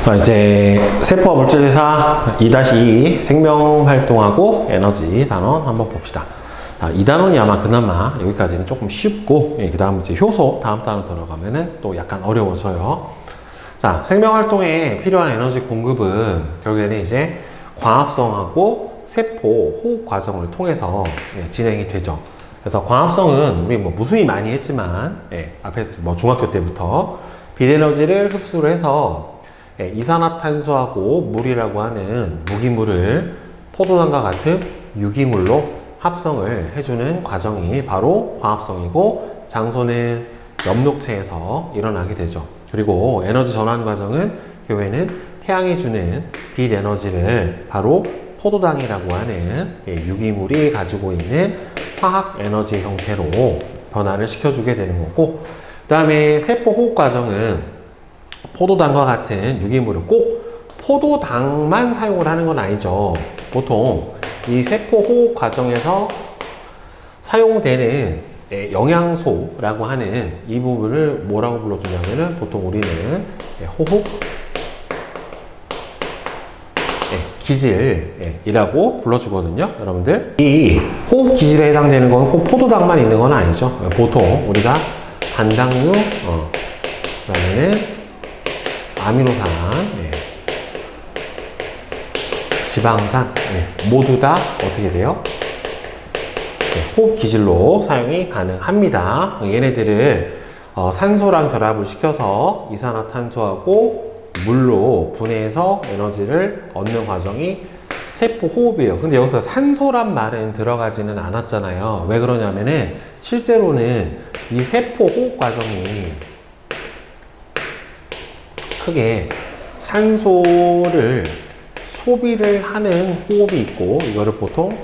자, 이제 세포와 물질대사 2-2 생명활동하고 에너지 단원 한번 봅시다. 자, 이 단원이 아마 그나마 여기까지는 조금 쉽고, 그 다음 이제 효소 다음 단원 들어가면은 또 약간 어려워져요. 자, 생명활동에 필요한 에너지 공급은 결국에는 이제 광합성하고 세포 호흡 과정을 통해서 진행이 되죠. 그래서 광합성은 우리 뭐 무수히 많이 했지만, 앞에 뭐 중학교 때부터 빛에너지를 흡수를 해서 이산화탄소하고 물이라고 하는 무기물을 포도당과 같은 유기물로 합성을 해주는 과정이 바로 광합성이고, 장소는 엽록체에서 일어나게 되죠. 그리고 에너지 전환 과정은 결국에는 태양이 주는 빛 에너지를 바로 포도당이라고 하는 유기물이 가지고 있는 화학 에너지 형태로 변화를 시켜주게 되는 거고, 그 다음에 세포 호흡 과정은 포도당과 같은 유기물을 꼭 포도당만 사용을 하는 건 아니죠. 보통 이 세포 호흡 과정에서 사용되는 영양소라고 하는 이 부분을 뭐라고 불러주냐면은 보통 우리는 호흡 기질이라고 불러주거든요. 여러분들, 이 호흡 기질에 해당되는 건 꼭 포도당만 있는 건 아니죠. 보통 우리가 단당류, 그다음에는 아미노산, 지방산, 모두 다 어떻게 돼요? 호흡 기질로 사용이 가능합니다. 얘네들을 산소랑 결합을 시켜서 이산화탄소하고 물로 분해해서 에너지를 얻는 과정이 세포 호흡이에요. 근데 여기서 산소란 말은 들어가지는 않았잖아요. 왜 그러냐면은 실제로는 이 세포 호흡 과정이 크게 산소를 소비를 하는 호흡이 있고, 이거를 보통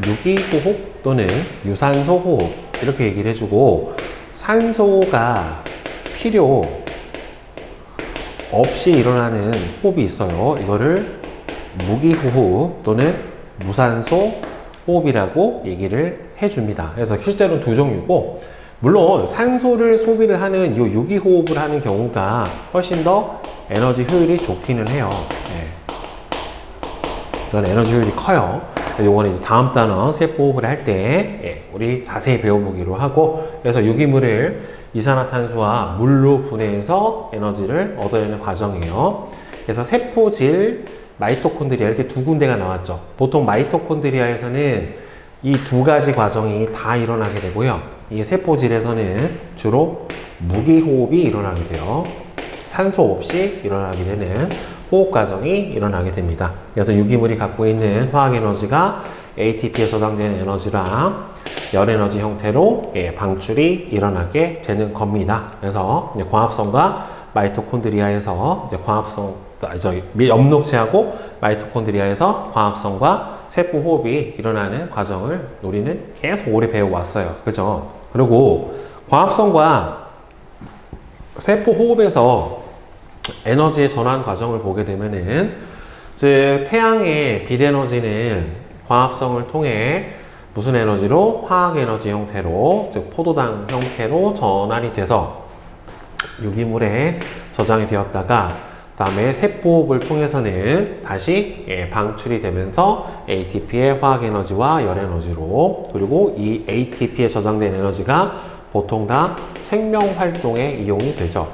유기호흡 또는 유산소 호흡 이렇게 얘기를 해주고, 산소가 필요 없이 일어나는 호흡이 있어요. 이거를 무기호흡 또는 무산소 호흡이라고 얘기를 해줍니다. 그래서 실제로는 두 종류고, 물론 산소를 소비를 하는 이 유기호흡을 하는 경우가 훨씬 더 에너지 효율이 좋기는 해요. 이건 에너지 효율이 커요. 요거는 이제 다음 단원 세포호흡을 할 때 우리 자세히 배워보기로 하고, 그래서 유기물을 이산화탄소와 물로 분해해서 에너지를 얻어내는 과정이에요. 그래서 세포질, 마이토콘드리아 이렇게 두 군데가 나왔죠. 보통 마이토콘드리아에서는 이 두 가지 과정이 다 일어나게 되고요. 이 세포질에서는 주로 무기호흡이 일어나게 돼요. 산소 없이 일어나게 되는 호흡 과정이 일어나게 됩니다. 그래서 유기물이 갖고 있는 화학 에너지가 ATP에 저장되는 에너지랑 열 에너지 형태로 방출이 일어나게 되는 겁니다. 그래서 이제 광합성과 마이토콘드리아에서 이제 엽록체하고 마이토콘드리아에서 광합성과 세포 호흡이 일어나는 과정을 우리는 계속 오래 배워왔어요. 그죠? 그리고 광합성과 세포 호흡에서 에너지의 전환 과정을 보게 되면은, 즉 태양의 빛 에너지는 광합성을 통해 무슨 에너지로? 화학 에너지 형태로, 즉 포도당 형태로 전환이 돼서 유기물에 저장이 되었다가, 다음에 세포호흡을 통해서는 다시 방출이 되면서 ATP의 화학 에너지와 열 에너지로, 그리고 이 ATP에 저장된 에너지가 보통 다 생명 활동에 이용이 되죠.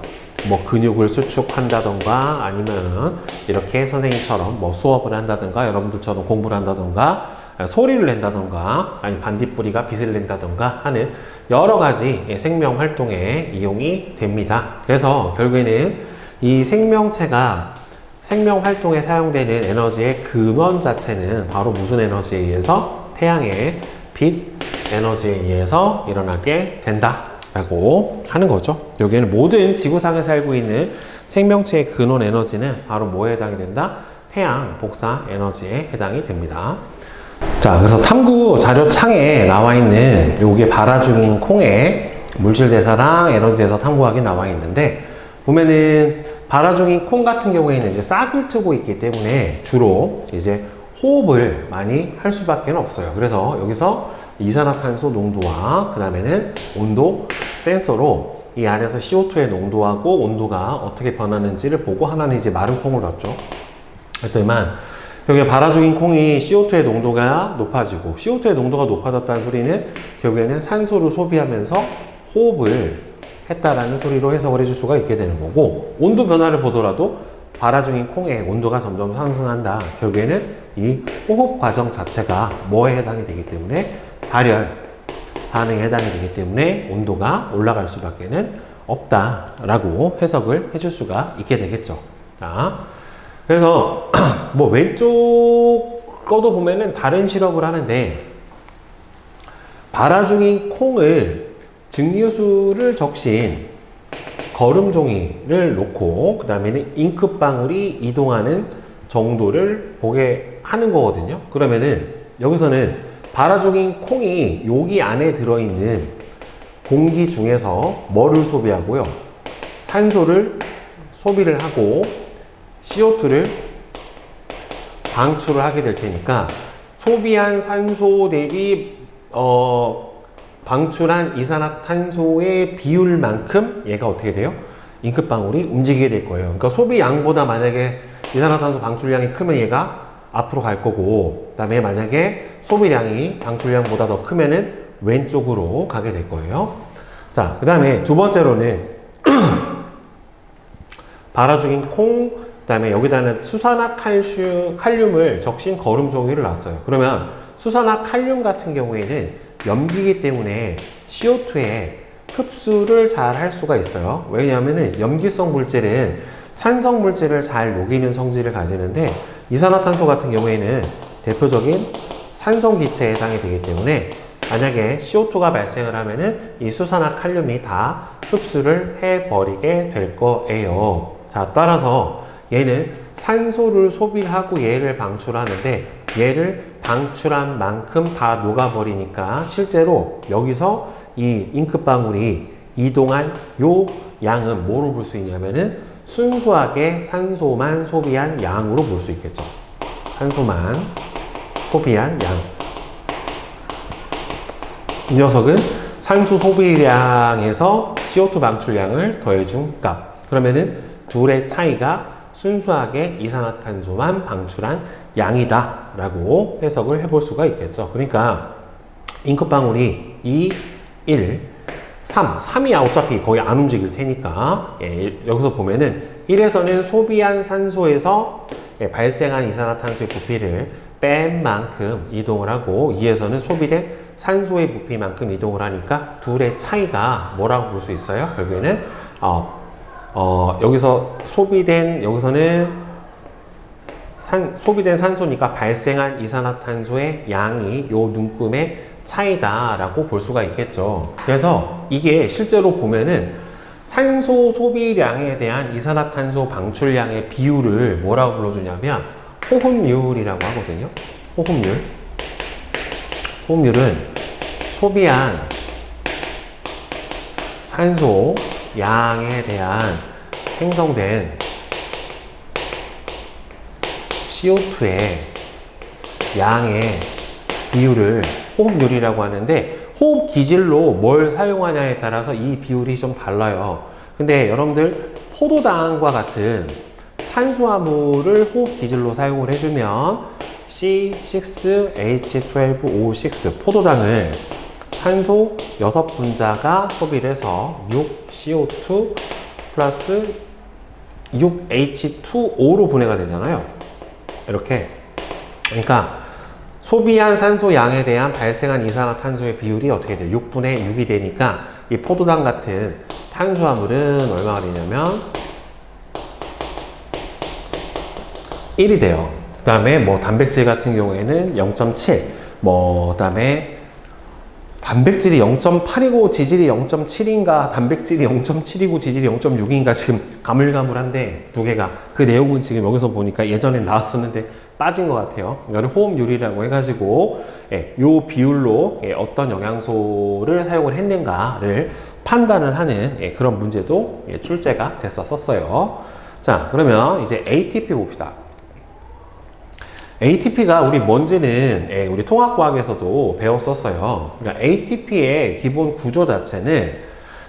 뭐 근육을 수축한다던가, 아니면 이렇게 선생님처럼 뭐 수업을 한다던가, 여러분들처럼 공부를 한다던가, 소리를 낸다던가, 아니 반딧불이가 빛을 낸다던가 하는 여러 가지 생명 활동에 이용이 됩니다. 그래서 결국에는 이 생명체가 생명 활동에 사용되는 에너지의 근원 자체는 바로 무슨 에너지에 의해서? 태양의 빛 에너지에 의해서 일어나게 된다 라고 하는 거죠. 여기에는 모든 지구상에 살고 있는 생명체의 근원 에너지는 바로 뭐에 해당이 된다? 태양 복사 에너지에 해당이 됩니다. 자, 그래서 탐구 자료창에 나와 있는 요게 발화 중인 콩의 물질 대사랑 에너지 대사 탐구하기 나와 있는데, 보면은 발화 중인 콩 같은 경우에는 이제 싹을 트고 있기 때문에 주로 이제 호흡을 많이 할 수밖에 없어요. 그래서 여기서 이산화탄소 농도와 그 다음에는 온도 센서로 이 안에서 CO2의 농도하고 온도가 어떻게 변하는지를 보고 하나는 이제 마른 콩을 넣었죠. 그랬더니만 결국에 발화적인 콩이 CO2의 농도가 높아지고 CO2의 농도가 높아졌다는 소리는 결국에는 산소를 소비하면서 호흡을 했다라는 소리로 해석을 해줄 수가 있게 되는 거고, 온도 변화를 보더라도 발화 중인 콩의 온도가 점점 상승한다. 결국에는 이 호흡 과정 자체가 뭐에 해당이 되기 때문에 발열 반응에 해당이 되기 때문에 온도가 올라갈 수밖에는 없다라고 해석을 해줄 수가 있게 되겠죠. 자, 그래서 뭐 왼쪽 거도 보면은 다른 실험을 하는데 발화 중인 콩을 증류수를 적신 거름 종이를 놓고 그 다음에는 잉크방울이 이동하는 정도를 보게 하는 거거든요. 그러면은 여기서는 발화 중인 콩이 여기 안에 들어있는 공기 중에서 뭐를 소비하고요? 산소를 소비를 하고 CO2를 방출을 하게 될 테니까 소비한 산소 대비 방출한 이산화탄소의 비율만큼 얘가 어떻게 돼요? 잉크방울이 움직이게 될 거예요. 그러니까 소비량보다 만약에 이산화탄소 방출량이 크면 얘가 앞으로 갈 거고, 그 다음에 만약에 소비량이 방출량보다 더 크면은 왼쪽으로 가게 될 거예요. 자, 그 다음에 두 번째로는 발화 중인 콩, 그 다음에 여기다는 수산화칼륨을 적신 거름 종이를 놨어요. 그러면 수산화칼륨 같은 경우에는 염기이기 때문에 CO2의 흡수를 잘 할 수가 있어요. 왜냐하면은 염기성 물질은 산성 물질을 잘 녹이는 성질을 가지는데 이산화탄소 같은 경우에는 대표적인 산성 기체에 해당이 되기 때문에 만약에 CO2가 발생을 하면은 이 수산화칼륨이 다 흡수를 해버리게 될 거예요. 자, 따라서 얘는 산소를 소비를 하고 얘를 방출하는데 얘를 방출한 만큼 다 녹아버리니까 실제로 여기서 이 잉크방울이 이동한 요 양은 뭐로 볼 수 있냐면은 순수하게 산소만 소비한 양으로 볼 수 있겠죠. 산소만 소비한 양. 이 녀석은 산소 소비량에서 CO2 방출량을 더해준 값. 그러면은 둘의 차이가 순수하게 이산화탄소만 방출한 양이다 라고 해석을 해볼 수가 있겠죠. 그러니까 잉크방울이 2, 1, 3이 어차피 거의 안 움직일 테니까 여기서 보면은 1에서는 소비한 산소에서 발생한 이산화탄소의 부피를 뺀 만큼 이동을 하고 2에서는 소비된 산소의 부피만큼 이동을 하니까 둘의 차이가 뭐라고 볼 수 있어요? 결국에는 여기서 여기서는 소비된 산소니까 발생한 이산화탄소의 양이 요 눈금의 차이다 라고 볼 수가 있겠죠. 그래서 이게 실제로 보면은 산소 소비량에 대한 이산화탄소 방출량의 비율을 뭐라고 불러주냐면 호흡률이라고 하거든요. 호흡률은 소비한 산소 양에 대한 생성된 CO2의 양의 비율을 호흡률이라고 하는데 호흡 기질로 뭘 사용하냐에 따라서 이 비율이 좀 달라요. 근데 여러분들 포도당과 같은 탄수화물을 호흡 기질로 사용을 해주면 C6H12O6 포도당을 산소 6분자가 소비를 해서 6CO2 플러스 6H2O로 분해가 되잖아요. 이렇게. 그러니까 소비한 산소 양에 대한 발생한 이산화탄소의 비율이 어떻게 돼요? 6분의 6이 되니까 이 포도당 같은 탄수화물은 얼마가 되냐면 1이 돼요. 그 다음에 뭐 단백질 같은 경우에는 0.7, 그 다음에 단백질이 0.8이고 지질이 0.7인가 단백질이 0.7이고 지질이 0.6인가 지금 가물가물한데 두 개가 그 내용은 지금 여기서 보니까 예전에 나왔었는데 빠진 것 같아요. 이거를 호흡률이라고 해가지고 요 비율로 어떤 영양소를 사용을 했는가를 판단을 하는 그런 문제도 출제가 됐었어요. 자, 그러면 이제 ATP 봅시다. ATP가 우리 뭔지는 우리 통합과학에서도 배웠었어요. 그러니까 ATP의 기본 구조 자체는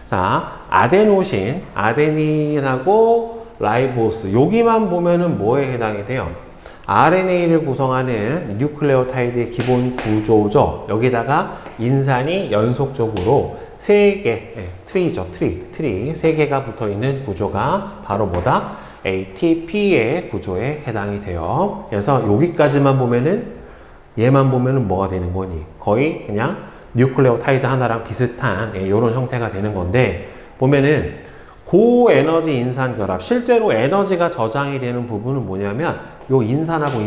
자, 아데노신, 아데닌하고 라이보스 여기만 보면은 뭐에 해당이 돼요? RNA를 구성하는 뉴클레오타이드의 기본 구조죠. 여기다가 인산이 연속적으로 3개, 트리죠. 트리 3개가 붙어 있는 구조가 바로 뭐다? ATP의 구조에 해당이 돼요. 그래서 여기까지만 보면은 얘만 보면은 뭐가 되는 거니? 거의 그냥 뉴클레오타이드 하나랑 비슷한 이런 형태가 되는 건데, 보면은 고에너지 인산 결합, 실제로 에너지가 저장이 되는 부분은 뭐냐면 요 인산하고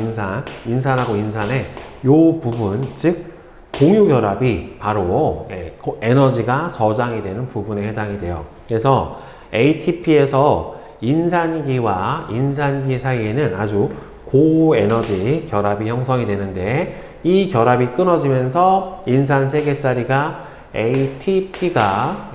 인산하고 인산의 요 부분, 즉 공유 결합이 바로 에너지가 저장이 되는 부분에 해당이 돼요. 그래서 ATP에서 인산기와 인산기 사이에는 아주 고에너지 결합이 형성이 되는데, 이 결합이 끊어지면서 인산 3개짜리가 ATP가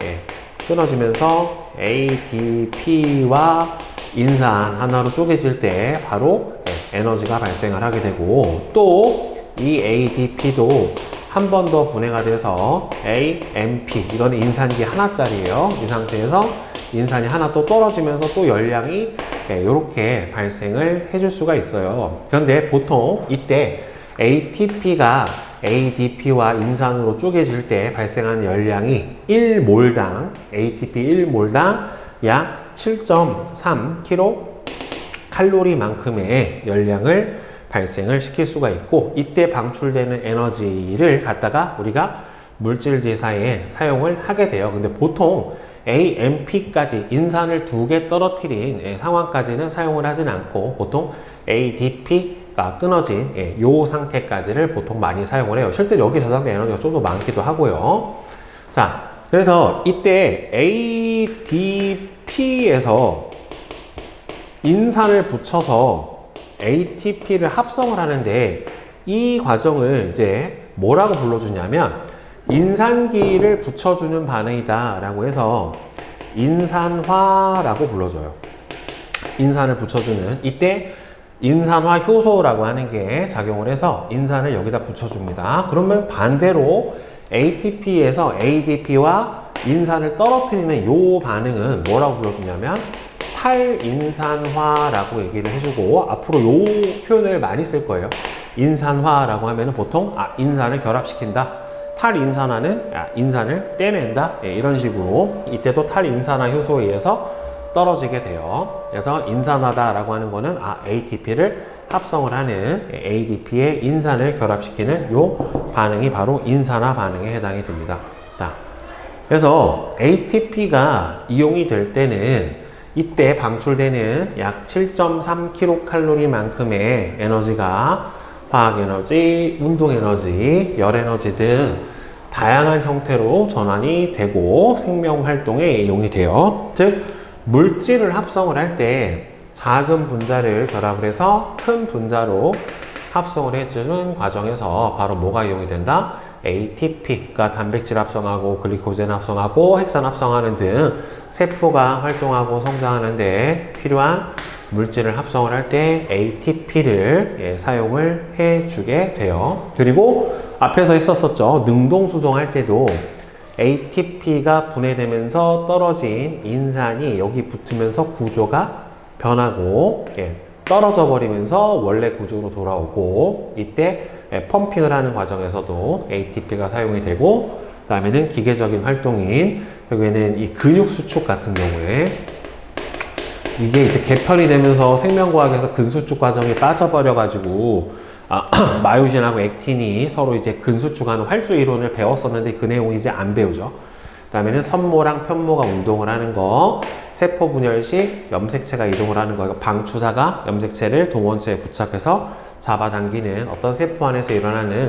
끊어지면서 ADP와 인산 하나로 쪼개질 때 바로 에너지가 발생을 하게 되고, 또 이 ADP도 한 번 더 분해가 돼서 AMP, 이건 인산기 하나짜리예요. 이 상태에서 인산이 하나 또 떨어지면서 또 열량이 이렇게 발생을 해줄 수가 있어요. 그런데 보통 이때 ATP가 ADP와 인산으로 쪼개질 때 발생하는 열량이 1몰당, ATP 1몰당 약 7.3kcal만큼의 열량을 발생을 시킬 수가 있고, 이때 방출되는 에너지를 갖다가 우리가 물질 제사에 사용을 하게 돼요. 근데 보통 AMP까지 인산을 2개 떨어뜨린 상황까지는 사용을 하진 않고, 보통 ADP가 끊어진 요 상태까지를 보통 많이 사용을 해요. 실제 여기 저장된 에너지가 좀 더 많기도 하고요. 자, 그래서 이때 ADP에서 인산을 붙여서 ATP를 합성을 하는데, 이 과정을 이제 뭐라고 불러주냐면 인산기를 붙여주는 반응이다 라고 해서 인산화라고 불러줘요. 인산을 붙여주는, 이때 인산화 효소라고 하는 게 작용을 해서 인산을 여기다 붙여줍니다. 그러면 반대로 ATP에서 ADP와 인산을 떨어뜨리는 요 반응은 뭐라고 불러주냐면 탈인산화라고 얘기를 해주고, 앞으로 요 표현을 많이 쓸 거예요. 인산화라고 하면은 보통 인산을 결합시킨다. 탈인산화는 인산을 떼낸다. 이런 식으로 이때도 탈인산화 효소에 의해서 떨어지게 돼요. 그래서 인산화다라고 하는 거는 ATP를 합성을 하는 ADP의 인산을 결합시키는 요 반응이 바로 인산화 반응에 해당이 됩니다. 그래서 ATP가 이용이 될 때는 이때 방출되는 약 7.3kcal만큼의 에너지가 화학에너지, 운동에너지, 열에너지 등 다양한 형태로 전환이 되고 생명활동에 이용이 돼요. 즉 물질을 합성을 할 때 작은 분자를 결합을 해서 큰 분자로 합성을 해주는 과정에서 바로 뭐가 이용이 된다? ATP가 단백질 합성하고 글리코젠 합성하고 핵산 합성하는 등 세포가 활동하고 성장하는 데 필요한 물질을 합성을 할 때 ATP를 사용을 해주게 돼요. 그리고 앞에서 있었었죠. 능동수송 할 때도 ATP가 분해되면서 떨어진 인산이 여기 붙으면서 구조가 변하고 떨어져 버리면서 원래 구조로 돌아오고, 이때 펌핑을 하는 과정에서도 ATP가 사용이 되고, 그 다음에는 기계적인 활동인 여기에는 이 근육 수축 같은 경우에 이게 이제 개편이 되면서 생명과학에서 근수축 과정이 빠져버려 가지고 마요신하고 액틴이 서로 이제 근수축하는 활주 이론을 배웠었는데 그 내용 이제 안 배우죠. 그 다음에는 선모랑 편모가 운동을 하는 거, 세포 분열 시 염색체가 이동을 하는 거, 방추사가 염색체를 동원체에 부착해서 잡아당기는 어떤 세포 안에서 일어나는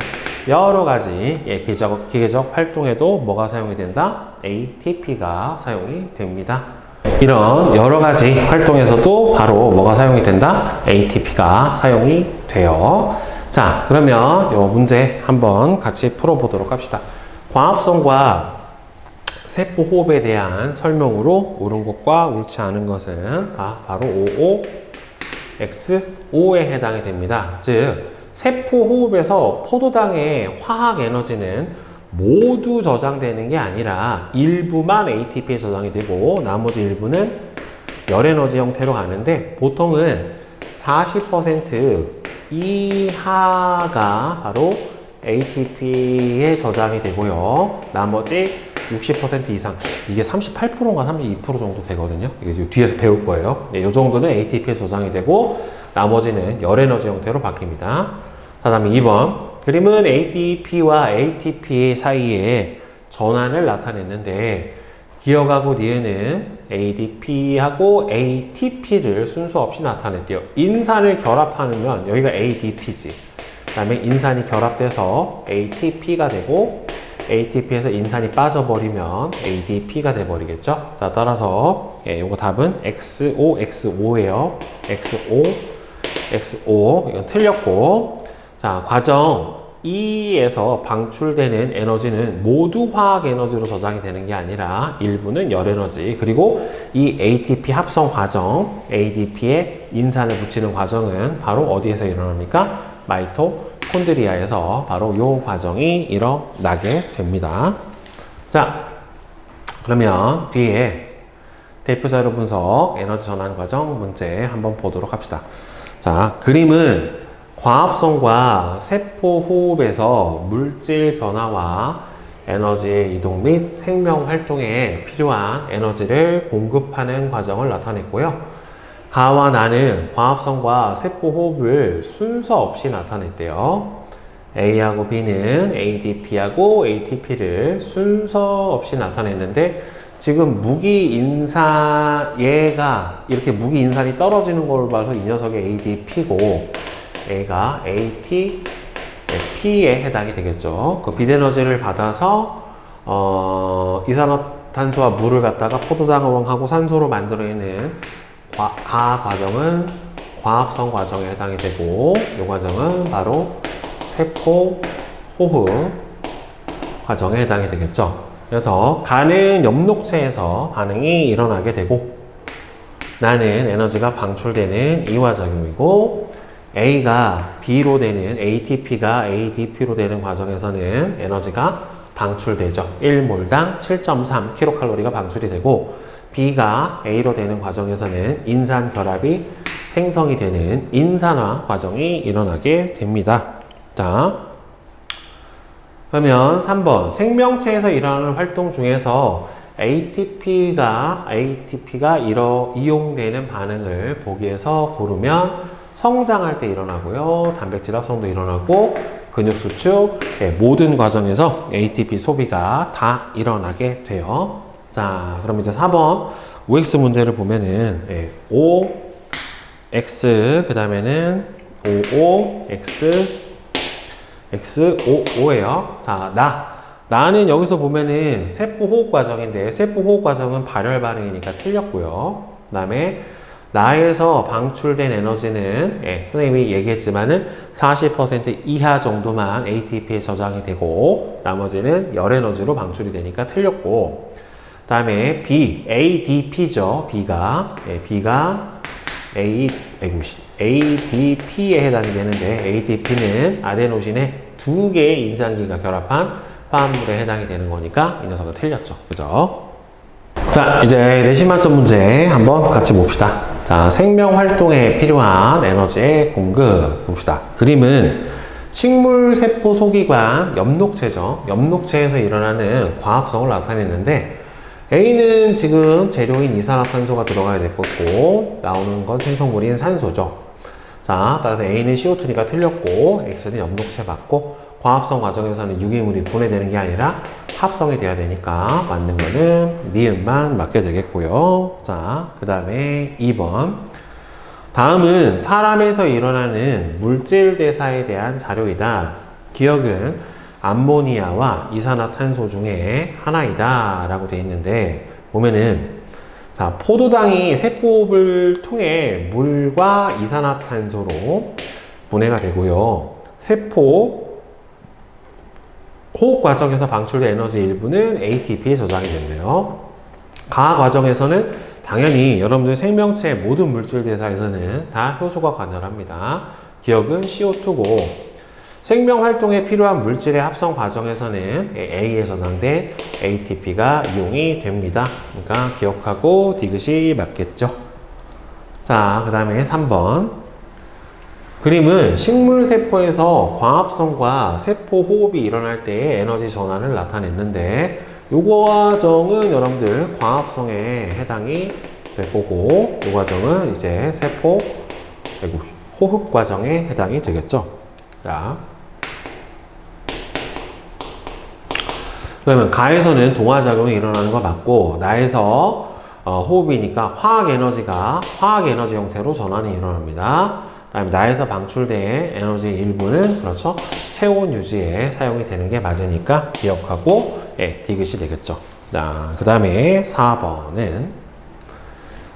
여러 가지 기계적 활동에도 뭐가 사용이 된다? ATP가 사용이 됩니다. 이런 여러 가지 활동에서도 바로 뭐가 사용이 된다? ATP가 사용이 돼요. 자, 그러면 이 문제 한번 같이 풀어보도록 합시다. 광합성과 세포 호흡에 대한 설명으로 옳은 것과 옳지 않은 것은 바로 OO, XO에 해당이 됩니다. 즉 세포 호흡에서 포도당의 화학 에너지는 모두 저장되는 게 아니라 일부만 ATP에 저장이 되고 나머지 일부는 열에너지 형태로 가는데 보통은 40% 이하가 바로 ATP에 저장이 되고요. 나머지 60% 이상, 이게 38%인가 32% 정도 되거든요. 이게 뒤에서 배울 거예요. 이 정도는 ATP에 저장이 되고 나머지는 열에너지 형태로 바뀝니다. 자, 다음에 2번. 그림은 ADP와 ATP 사이에 전환을 나타냈는데 기억하고 니은은 ADP하고 ATP를 순서 없이 나타냈대요. 인산을 결합하면 여기가 ADP지. 그 다음에 인산이 결합돼서 ATP가 되고 ATP에서 인산이 빠져버리면 ADP가 돼버리겠죠. 자, 따라서 요거 답은 XO, XO예요. XO, XO. 이건 틀렸고. 자, 과정 2에서 방출되는 에너지는 모두 화학 에너지로 저장이 되는 게 아니라 일부는 열 에너지, 그리고 이 ATP 합성 과정, ADP에 인산을 붙이는 과정은 바로 어디에서 일어납니까? 마이토콘드리아에서 바로 이 과정이 일어나게 됩니다. 자, 그러면 뒤에 대표자료 분석 에너지 전환 과정 문제 한번 보도록 합시다. 자, 그림은 과합성과 세포 호흡에서 물질 변화와 에너지의 이동 및 생명 활동에 필요한 에너지를 공급하는 과정을 나타냈고요. 가와 나는 과합성과 세포 호흡을 순서 없이 나타냈대요. A하고 B는 ADP하고 ATP를 순서 없이 나타냈는데 지금 얘가 이렇게 무기인산이 떨어지는 걸 봐서 이 녀석이 ADP고 A가 ATP에 해당이 되겠죠. 그 빛에너지를 받아서 이산화탄소와 물을 갖다가 포도당하고 산소로 만들어내는 가 과정은 과합성 과정에 해당이 되고 이 과정은 바로 세포 호흡 과정에 해당이 되겠죠. 그래서 가는 엽록체에서 반응이 일어나게 되고 나는 에너지가 방출되는 이화작용이고 A가 B로 되는 ATP가 ADP로 되는 과정에서는 에너지가 방출되죠. 1몰당 7.3kcal가 방출이 되고 B가 A로 되는 과정에서는 인산 결합이 생성이 되는 인산화 과정이 일어나게 됩니다. 자, 그러면 3번 생명체에서 일어나는 활동 중에서 ATP가 이용되는 반응을 보기에서 고르면 성장할 때 일어나고요. 단백질 합성도 일어나고 근육 수축, 모든 과정에서 ATP 소비가 다 일어나게 돼요. 자, 그럼 이제 4번 OX 문제를 보면은 O, X, 그 다음에는 OO, X, X, OO예요. 자, 나는 여기서 보면은 세포 호흡 과정인데 세포 호흡 과정은 발열 반응이니까 틀렸고요. 그 다음에 나에서 방출된 에너지는 선생님이 얘기했지만은 40% 이하 정도만 ATP에 저장이 되고 나머지는 열 에너지로 방출이 되니까 틀렸고, 그 다음에 B, ADP죠. B가 ADP에 해당이 되는데 ADP는 아데노신의 2개의 인산기가 결합한 화합물에 해당이 되는 거니까 이 녀석은 틀렸죠. 그죠? 자, 이제 내신 만점 문제 한번 같이 봅시다. 자, 생명 활동에 필요한 에너지의 공급 봅시다. 그림은 식물 세포 소기관 엽록체죠. 엽록체에서 일어나는 과합성을 나타냈는데 A는 지금 재료인 이산화탄소가 들어가야 될 거고 나오는 건 생성물인 산소죠. 자, 따라서 A는 CO2니까 틀렸고 X는 엽록체 맞고 과합성 과정에서는 유기물이 분해되는 게 아니라 합성이 돼야 되니까 맞는 거는 니은만 맞게 되겠고요. 자, 그 다음에 2번. 다음은 사람에서 일어나는 물질 대사에 대한 자료이다. 기억은 암모니아와 이산화탄소 중에 하나이다 라고 되어 있는데 보면은 자, 포도당이 세포호흡을 통해 물과 이산화탄소로 분해가 되고요. 세포 호흡 과정에서 방출된 에너지 일부는 ATP에 저장이 됐네요. 가 과정에서는 당연히 여러분들 생명체의 모든 물질 대사에서는 다 효소가 관여합니다. 기억은 CO2고 생명 활동에 필요한 물질의 합성 과정에서는 A에 전환된 ATP가 이용이 됩니다. 그러니까 기억하고 디귿이 맞겠죠. 자, 그 다음에 3번. 그림은 식물세포에서 광합성과 세포호흡이 일어날 때의 에너지 전환을 나타냈는데 이 과정은 여러분들 광합성에 해당이 될 거고 이 과정은 이제 세포 호흡 과정에 해당이 되겠죠. 자, 그러면 가에서는 동화작용이 일어나는 거 맞고 나에서 호흡이니까 화학 에너지 형태로 전환이 일어납니다. 다음에 나에서 방출된 에너지 일부는 그렇죠. 체온 유지에 사용이 되는 게 맞으니까 기억하고 디귿이 되겠죠. 자, 그 다음에 4번은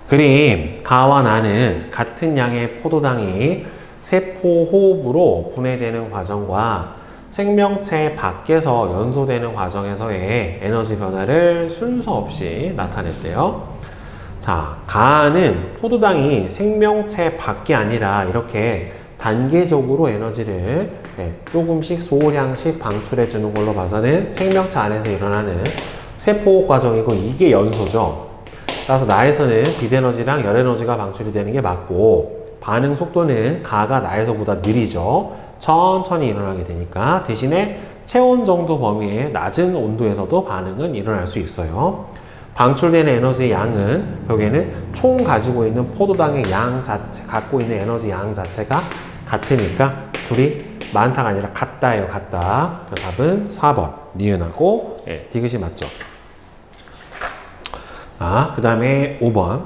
그림 가와 나는 같은 양의 포도당이 세포 호흡으로 분해되는 과정과 생명체 밖에서 연소되는 과정에서의 에너지 변화를 순서 없이 나타냈대요. 자, 가는 포도당이 생명체 밖이 아니라 이렇게 단계적으로 에너지를 조금씩 소량씩 방출해 주는 걸로 봐서는 생명체 안에서 일어나는 세포호흡 과정이고 이게 연소죠. 따라서 나에서는 빛에너지랑 열에너지가 방출이 되는 게 맞고 반응 속도는 가가 나에서보다 느리죠. 천천히 일어나게 되니까 대신에 체온 정도 범위의 낮은 온도에서도 반응은 일어날 수 있어요. 방출되는 에너지의 양은 결국에는 총 가지고 있는 포도당의 양 자체, 갖고 있는 에너지 양 자체가 같으니까 둘이 많다가 아니라 같다예요, 같다. 답은 4번. 니은하고 디귿이 맞죠. 그 다음에 5번.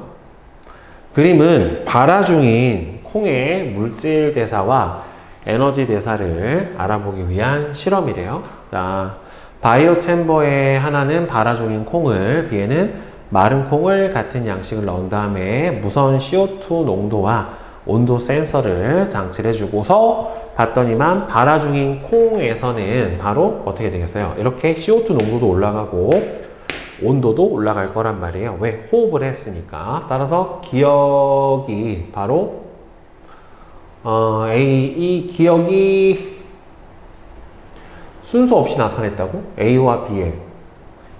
그림은 발화 중인 콩의 물질 대사와 에너지 대사를 알아보기 위한 실험이래요. 자, 바이오 챔버에 하나는 발화 중인 콩을, B에는 마른 콩을 같은 양식을 넣은 다음에 무선 CO2 농도와 온도 센서를 장치를 해주고서 봤더니만 발화 중인 콩에서는 바로 어떻게 되겠어요? 이렇게 CO2 농도도 올라가고 온도도 올라갈 거란 말이에요. 왜? 호흡을 했으니까. 따라서 기억이 바로 이 기억이 순서 없이 나타냈다고? A와 B에.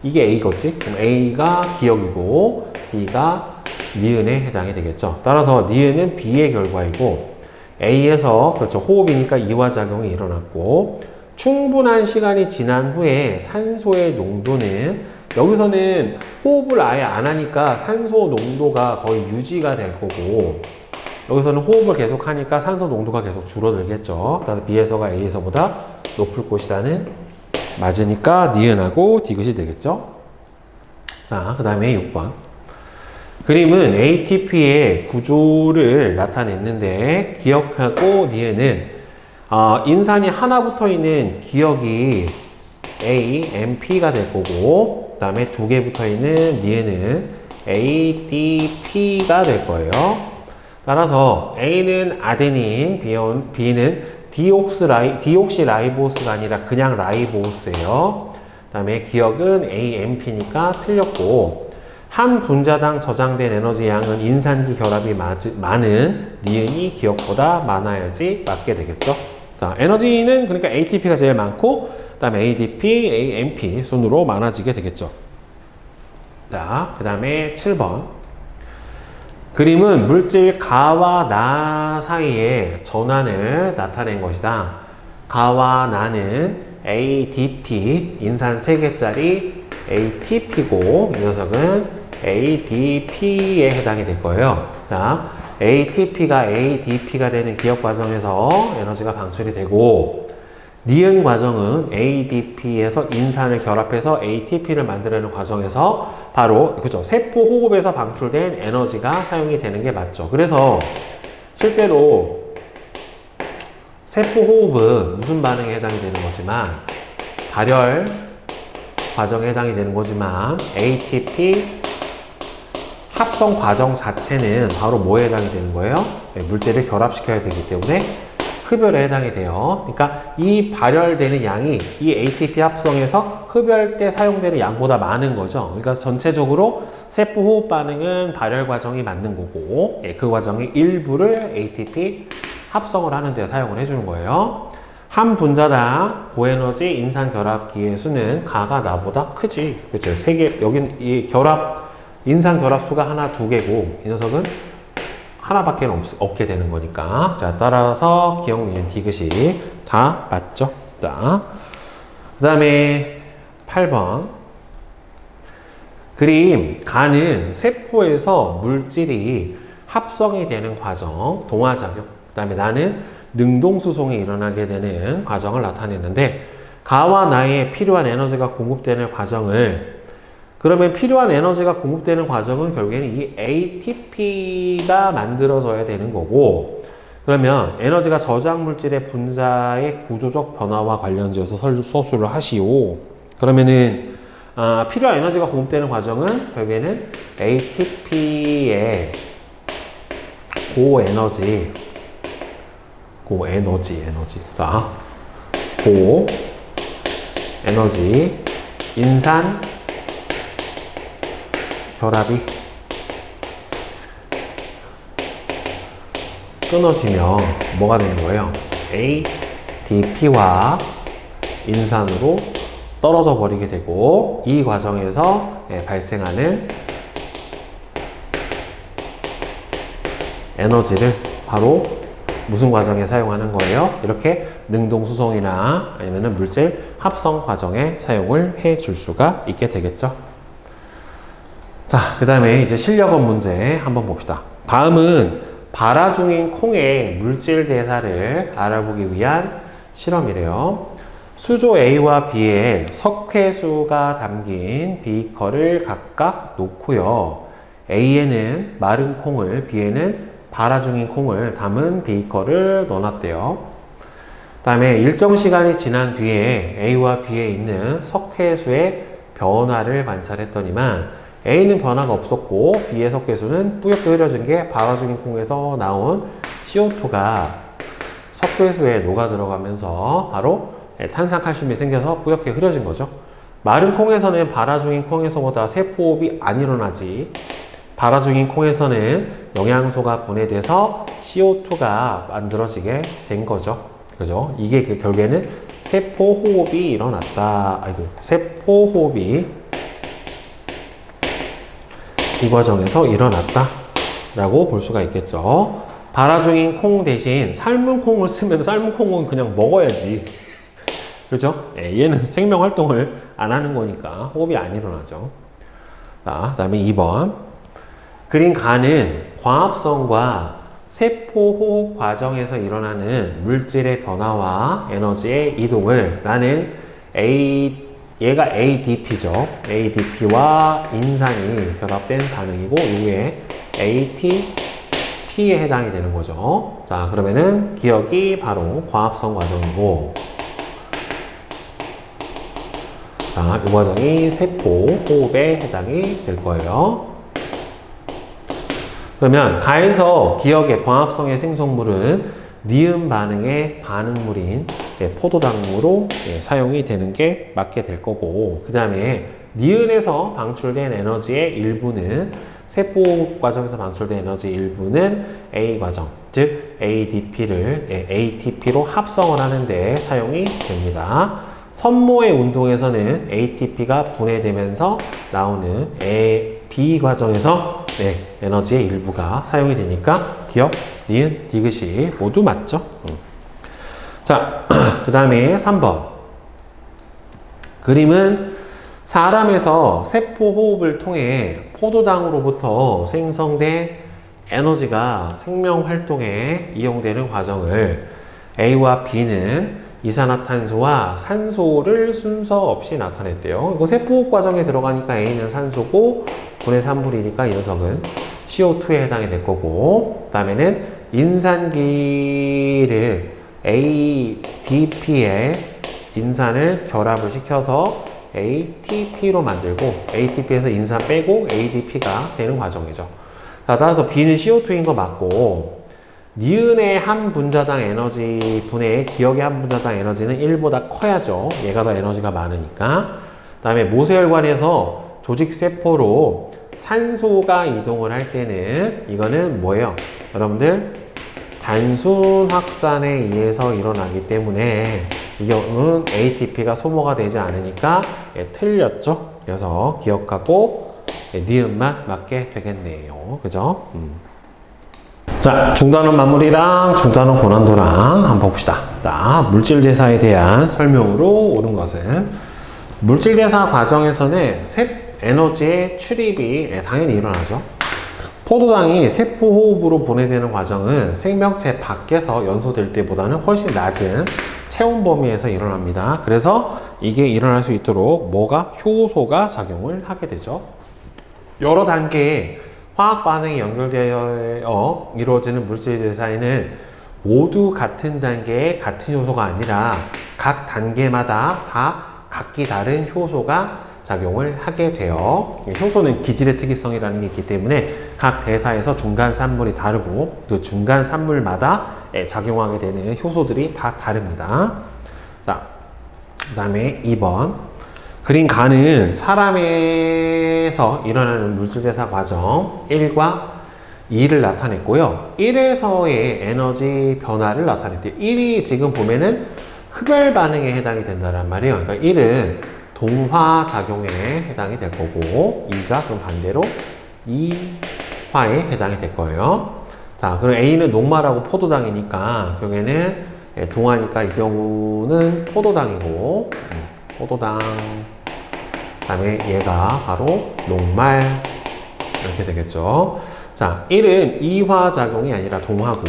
이게 A겠지? 그럼 A가 기억이고 B가 니은에 해당이 되겠죠. 따라서 니은은 B의 결과이고 A에서 그렇죠. 호흡이니까 이화작용이 일어났고 충분한 시간이 지난 후에 산소의 농도는 여기서는 호흡을 아예 안 하니까 산소 농도가 거의 유지가 될 거고 여기서는 호흡을 계속 하니까 산소 농도가 계속 줄어들겠죠. 따라서 B에서가 A에서보다 높을 것이다는 맞으니까 니은하고 디귿이 되겠죠. 자, 그 다음에 6번. 그림은 ATP의 구조를 나타냈는데 기억하고 니은은 인산이 하나 붙어 있는 기억이 AMP가 될 거고 그 다음에 두 개 붙어 있는 니은은 ADP가 될 거예요. 따라서 A는 아데닌, B는 디옥시라이보스가 아니라 그냥 라이보스예요. 그 다음에 기억은 AMP니까 틀렸고 한 분자당 저장된 에너지 양은 인산기 결합이 많은 니은이 기억보다 많아야지 맞게 되겠죠. 자, 에너지는 그러니까 ATP가 제일 많고 그 다음에 ADP, AMP 순으로 많아지게 되겠죠. 자, 그 다음에 7번. 그림은 물질 가와 나 사이의 전환을 나타낸 것이다. 가와 나는 ADP, 인산 3개짜리 ATP고 이 녀석은 ADP에 해당이 될 거예요. 자, ATP가 ADP가 되는 기억 과정에서 에너지가 방출이 되고 니은 과정은 ADP에서 인산을 결합해서 ATP를 만들어내는 과정에서 바로 그죠 세포 호흡에서 방출된 에너지가 사용이 되는 게 맞죠. 그래서 실제로 세포 호흡은 무슨 반응에 해당이 되는 거지만 발열 과정에 해당이 되는 거지만 ATP 합성 과정 자체는 바로 뭐에 해당이 되는 거예요? 물질을 결합시켜야 되기 때문에 흡열에 해당이 돼요. 그러니까 이 발열되는 양이 이 ATP 합성에서 흡열 때 사용되는 양보다 많은 거죠. 그러니까 전체적으로 세포 호흡 반응은 발열 과정이 맞는 거고 그 과정의 일부를 ATP 합성을 하는 데 사용을 해주는 거예요. 한 분자당 고에너지 인산결합기의 수는 가가 나보다 크지. 그죠? 세 개, 여긴 이 인산결합수가 하나, 두 개고, 이 녀석은 하나밖에 없게 되는 거니까. 자, 따라서 기억, 니은, 디귿이 다 맞죠? 자, 그 다음에 8번. 그림 간은 세포에서 물질이 합성이 되는 과정, 동화작용. 그 다음에 나는 능동수송이 일어나게 되는 과정을 나타내는데, 가와 나에 필요한 에너지가 공급되는 과정을, 그러면 필요한 에너지가 공급되는 과정은 결국에는 이 ATP가 만들어져야 되는 거고, 그러면 에너지가 저장 물질의 분자의 구조적 변화와 관련지어서 서술을 하시오. 그러면은 필요한 에너지가 공급되는 과정은 결국에는 ATP의 고에너지. 자, 고에너지 인산 결합이 끊어지면 뭐가 되는 거예요? ATP와 인산으로 떨어져 버리게 되고, 이 과정에서 발생하는 에너지를 바로 무슨 과정에 사용하는 거예요? 이렇게 능동수송이나 아니면 물질 합성 과정에 사용을 해 줄 수가 있게 되겠죠. 자, 그 다음에 이제 실력업 문제 한번 봅시다. 다음은 발화 중인 콩의 물질 대사를 알아보기 위한 실험이래요. 수조 A와 B에 석회수가 담긴 비커를 각각 놓고요. A에는 마른 콩을, B에는 발화 중인 콩을 담은 비커를 넣어놨대요. 그 다음에 일정 시간이 지난 뒤에 A와 B에 있는 석회수의 변화를 관찰했더니만 A는 변화가 없었고 B의 석회수는 뿌옇게 흐려진 게 발화 중인 콩에서 나온 CO2가 석회수에 녹아 들어가면서 바로 탄산칼슘이 생겨서 뿌옇게 흐려진 거죠. 마른 콩에서는 발화 중인 콩에서보다 세포호흡이 안 일어나지, 발화 중인 콩에서는 영양소가 분해돼서 CO2가 만들어지게 된 거죠. 그죠? 이게 결국에는 세포호흡이 일어났다. 세포호흡이 이 과정에서 일어났다 라고 볼 수가 있겠죠. 발화 중인 콩 대신 삶은 콩을 쓰면 삶은 콩은 그냥 먹어야지. 그렇죠? 얘는 생명 활동을 안 하는 거니까 호흡이 안 일어나죠. 자, 그 다음에 2번. 그린 간은 광합성과 세포호흡 과정에서 일어나는 물질의 변화와 에너지의 이동을, 나는 얘가 ADP죠. ADP와 인산이 결합된 반응이고, 이게 ATP에 해당이 되는 거죠. 자, 그러면은 기억이 바로 광합성 과정이고, 자, 이 과정이 세포호흡에 해당이 될 거예요. 그러면 가에서 기억의 광합성의 생성물은 니은 반응의 반응물인 포도당으로 사용이 되는 게 맞게 될 거고, 그 다음에 니은에서 방출된 에너지의 일부는, 세포 과정에서 방출된 에너지 일부는 A 과정, 즉 ATP로 합성을 하는데 사용이 됩니다. 선모의 운동에서는 ATP가 분해되면서 나오는 B 과정에서 에너지의 일부가 사용이 되니까 기억, 니은, 디귿이 모두 맞죠? 자, 그 다음에 3번. 그림은 사람에서 세포 호흡을 통해 포도당으로부터 생성된 에너지가 생명 활동에 이용되는 과정을 A와 B는 이산화탄소와 산소를 순서 없이 나타냈대요. 이거 세포호흡 과정에 들어가니까 A는 산소고 분해 산물이니까 이 녀석은 CO2에 해당이 될 거고, 그 다음에는 인산기를 ADP에 인산을 결합을 시켜서 ATP로 만들고, ATP에서 인산 빼고 ADP가 되는 과정이죠. 자, 따라서 B는 CO2인 거 맞고, 니은의 한 분자당 에너지 분해의 기억의 한 분자당 에너지는 1보다 커야죠. 얘가 더 에너지가 많으니까. 그 다음에 모세혈관에서 조직세포로 산소가 이동을 할 때는 이거는 뭐예요? 여러분들 단순 확산에 의해서 일어나기 때문에 이 경우는 ATP가 소모가 되지 않으니까 틀렸죠. 그래서 기억하고 니은만 맞게 되겠네요. 그죠? 자, 중단원 마무리랑 중단원 고난도랑 한번 봅시다. 자, 물질대사에 대한 설명으로 오는 것은 물질대사 과정에서는 세 에너지의 출입이 당연히 일어나죠. 포도당이 세포호흡으로 보내되는 과정은 생명체 밖에서 연소될 때보다는 훨씬 낮은 체온 범위에서 일어납니다. 그래서 이게 일어날 수 있도록 뭐가? 효소가 작용을 하게 되죠. 여러 단계의 화학 반응이 연결되어 이루어지는 물질 대사에는 모두 같은 단계의 같은 효소가 아니라 각 단계마다 다 각기 다른 효소가 작용을 하게 돼요. 효소는 기질의 특이성이라는 게 있기 때문에 각 대사에서 중간 산물이 다르고 그 중간 산물마다 작용하게 되는 효소들이 다 다릅니다. 자, 그 다음에 2번. 그린 간은 사람에서 일어나는 물질대사 과정 1과 2를 나타냈고요. 1에서의 에너지 변화를 나타냈대요. 1이 지금 보면은 흡열 반응에 해당이 된다는 말이에요. 그러니까 1은 동화작용에 해당이 될 거고 2가 그럼 반대로 이화에 해당이 될 거예요. 자, 그럼 A는 녹말하고 포도당이니까 결국에는 동화니까 이 경우는 포도당이고 포도당 그다음에 얘가 바로 녹말 이렇게 되겠죠. 자, 1은 이화작용이 아니라 동화고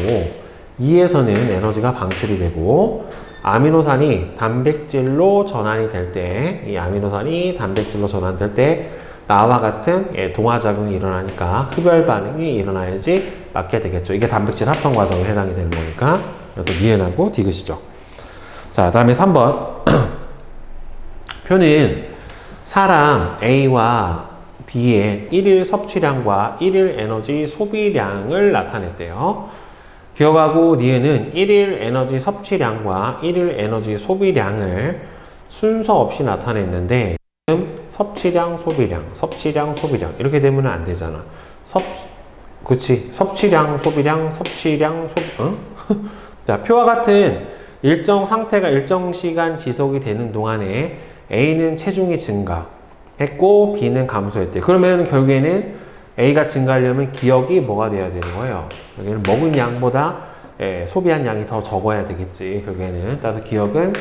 2에서는 에너지가 방출이 되고 아미노산이 단백질로 전환이 될 때, 이 아미노산이 단백질로 전환될 때 나와 같은 동화작용이 일어나니까 흡열 반응이 일어나야지 맞게 되겠죠. 이게 단백질 합성 과정에 해당이 되는 거니까. 그래서 니은하고 디귿이죠. 자, 다음에 3번. 표는 사람 A와 B의 1일 섭취량과 1일 에너지 소비량을 나타냈대요. 기억하고 니은은 1일 에너지 섭취량과 1일 에너지 소비량을 순서 없이 나타냈는데 지금 섭취량, 소비량 이렇게 되면 안 되잖아. 그치. 섭취량, 소비량, 응? 자, 표와 같은 일정 상태가 일정 시간 지속이 되는 동안에 A는 체중이 증가했고 B는 감소했대. 그러면 결국에는 A가 증가하려면 기억이 뭐가 돼야 되는 거예요? 여기는 먹은 양보다 소비한 양이 더 적어야 되겠지. 결국에는. 따라서 기억은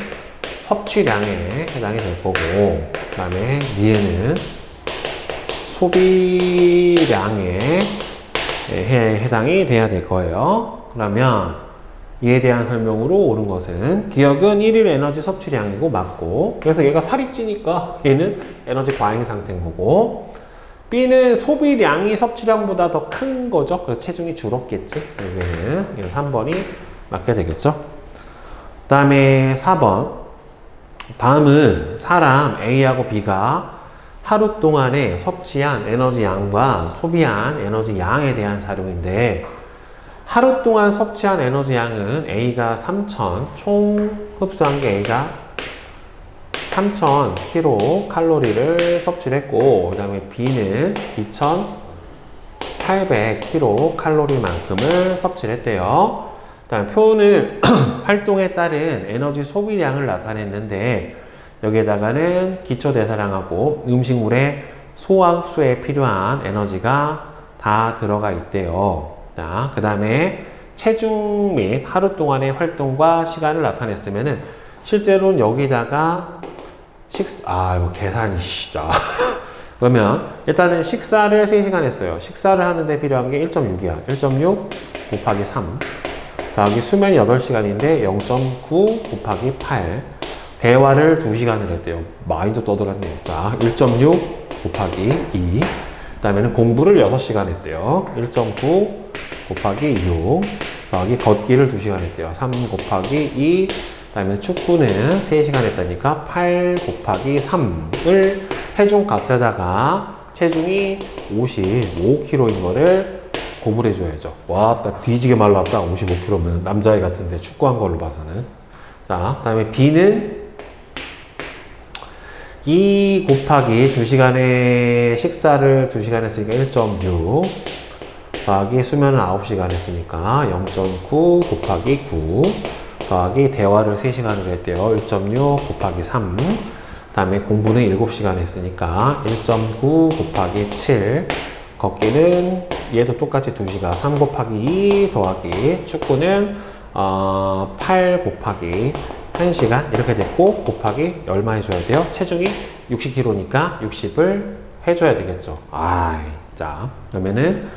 섭취량에 해당이 될 거고, 그 다음에 니은은 소비량에 해당이 돼야 될 거예요. 그러면 이에 대한 설명으로 옳은 것은 기억은 1일 에너지 섭취량이고 맞고, 그래서 얘가 살이 찌니까 얘는 에너지 과잉 상태인 거고, B는 소비량이 섭취량보다 더 큰 거죠. 그래서 체중이 줄었겠지. 여기는 3번이 맞게 되겠죠. 그 다음에 4번. 다음은 사람 A하고 B가 하루 동안에 섭취한 에너지 양과 소비한 에너지 양에 대한 자료인데, 하루 동안 섭취한 에너지 양은 A가 3,000, 총 흡수한 게 A가 3,000kcal를 섭취를 했고, 그 다음에 B는 2,800kcal만큼을 섭취를 했대요. 그 다음에 표는 활동에 따른 에너지 소비량을 나타냈는데, 여기에다가는 기초대사량하고 음식물의 소화 흡수에 필요한 에너지가 다 들어가 있대요. 자, 그 다음에 체중 및 하루 동안의 활동과 시간을 나타냈으면은 실제로는 여기다가 이거 계산이, 그러면 일단은 식사를 3시간 했어요. 식사를 하는데 필요한 게 1.6이야. 1.6 곱하기 3. 여기 수면이 8시간인데 0.9 곱하기 8. 대화를 2시간을 했대요. 많이도 떠들었네요. 자, 1.6 곱하기 2. 그 다음에는 공부를 6시간 했대요. 1.9 곱하기 6. 더하기 걷기를 2시간 했대요. 3 곱하기 2. 그 다음에 축구는 3시간 했다니까 8 곱하기 3을 해준 값에다가 체중이 55kg인 거를 곱을 해줘야죠. 와, 나 뒤지게 말랐다. 55kg면 남자애 같은데 축구한 걸로 봐서는. 자, 그 다음에 B는 2 곱하기 2시간의 식사를 2시간 했으니까 1.6. 더하기 수면을 9시간 했으니까 0.9 곱하기 9 더하기 대화를 3시간을 했대요. 1.6 곱하기 3 다음에 공부는 7시간 했으니까 1.9 곱하기 7 걷기는 얘도 똑같이 2시간 3 곱하기 2 더하기 축구는 8 곱하기 1시간 이렇게 됐고 곱하기 얼마 해줘야 돼요? 체중이 60kg니까 60을 해줘야 되겠죠. 자 그러면은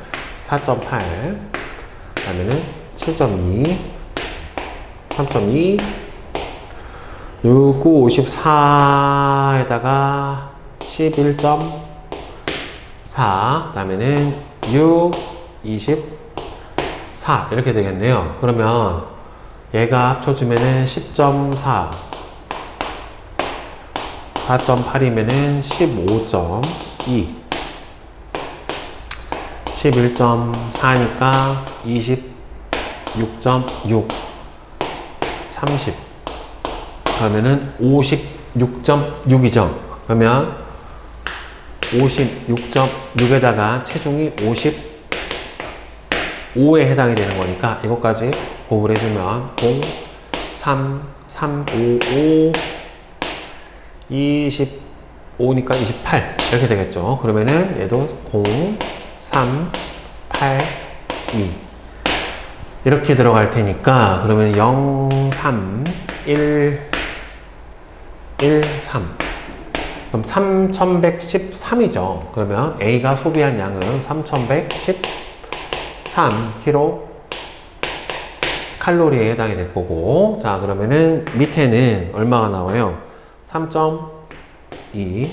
4.8 그다음에는 7.2 3.2 6, 9, 54에다가 11.4 그 다음에는 6, 24 이렇게 되겠네요. 그러면 얘가 합쳐주면은 10.4 4.8이면은 15.2 11.4니까 26.6 30 그러면은 56.6이죠. 그러면 56.6에다가 체중이 55에 해당이 되는 거니까 이것까지 곱을 해주면 0, 3, 3, 5, 5 25니까 28 이렇게 되겠죠. 그러면은 얘도 0, 3, 8, 2 이렇게 들어갈 테니까 그러면 0, 3, 1, 1, 3 그럼 3113이죠. 그러면 A가 소비한 양은 3113kcal 칼로리에 해당이 될 거고 자 그러면은 밑에는 얼마가 나와요? 3.2